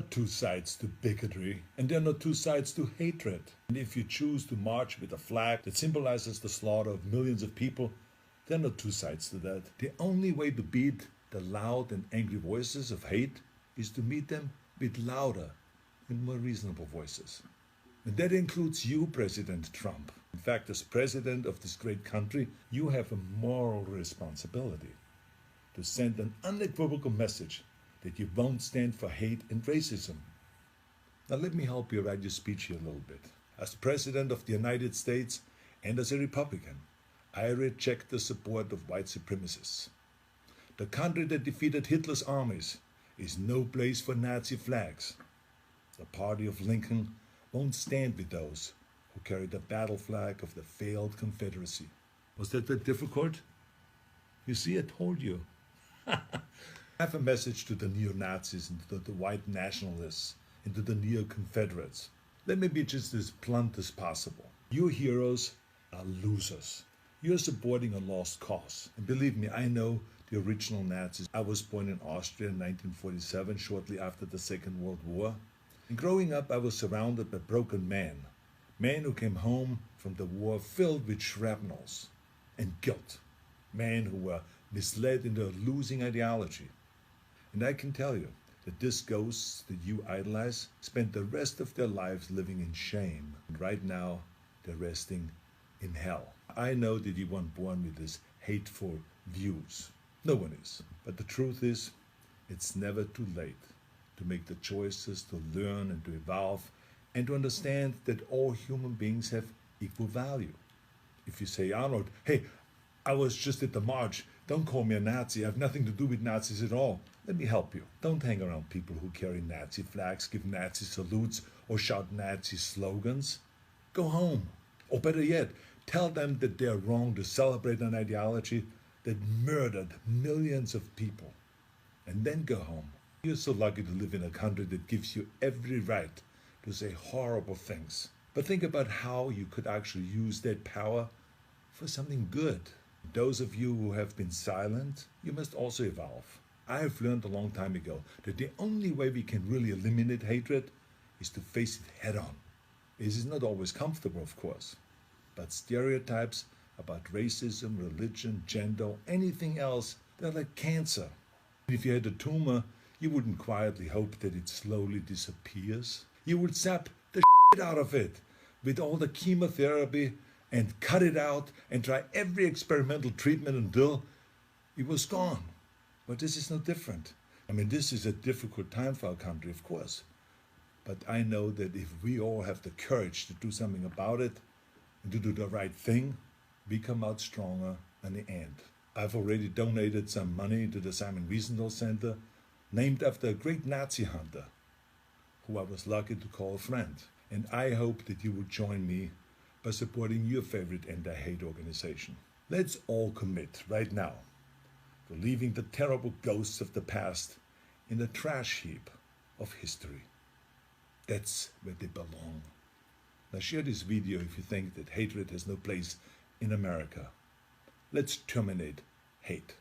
not two sides to bigotry, and there are not two sides to hatred. And if you choose to march with a flag that symbolizes the slaughter of millions of people, there are not two sides to that. The only way to beat the loud and angry voices of hate is to meet them with louder and more reasonable voices. And that includes you, President Trump. In fact, as president of this great country, you have a moral responsibility to send an unequivocal message that you won't stand for hate and racism. Now let me help you write your speech here a little bit. As President of the United States and as a Republican, I reject the support of white supremacists. The country that defeated Hitler's armies is no place for Nazi flags. The party of Lincoln won't stand with those who carry the battle flag of the failed Confederacy. Was that very difficult? You see, I told you. I have a message to the neo-Nazis and to the white nationalists and to the neo-Confederates. Let me be just as blunt as possible. Your heroes are losers. You're supporting a lost cause. And believe me, I know the original Nazis. I was born in Austria in 1947, shortly after the Second World War. And growing up, I was surrounded by broken men who came home from the war filled with shrapnels and guilt, men who were misled into a losing ideology. And I can tell you that these ghosts that you idolize spent the rest of their lives living in shame. And right now, they're resting in hell. I know that you weren't born with these hateful views. No one is. But the truth is, it's never too late to make the choices, to learn and to evolve, and to understand that all human beings have equal value. If you say, Arnold, hey, I was just at the march, don't call me a Nazi, I have nothing to do with Nazis at all. Let me help you. Don't hang around people who carry Nazi flags, give Nazi salutes, or shout Nazi slogans. Go home. Or better yet, tell them that they're wrong to celebrate an ideology that murdered millions of people. And then go home. You're so lucky to live in a country that gives you every right to say horrible things. But think about how you could actually use that power for something good. Those of you who have been silent, you must also evolve. I have learned a long time ago that the only way we can really eliminate hatred is to face it head on. This is not always comfortable, of course, but stereotypes about racism, religion, gender, anything else, they're like cancer. If you had a tumor, you wouldn't quietly hope that it slowly disappears. You would sap the shit out of it with all the chemotherapy and cut it out and try every experimental treatment until it was gone. But this is no different. I mean, this is a difficult time for our country, of course. But I know that if we all have the courage to do something about it and to do the right thing, we come out stronger in the end. I've already donated some money to the Simon Wiesenthal Center, named after a great Nazi hunter, who I was lucky to call a friend. And I hope that you will join me by supporting your favorite anti-hate organization. Let's all commit right now to leaving the terrible ghosts of the past in the trash heap of history. That's where they belong. Now share this video if you think that hatred has no place in America. Let's terminate hate.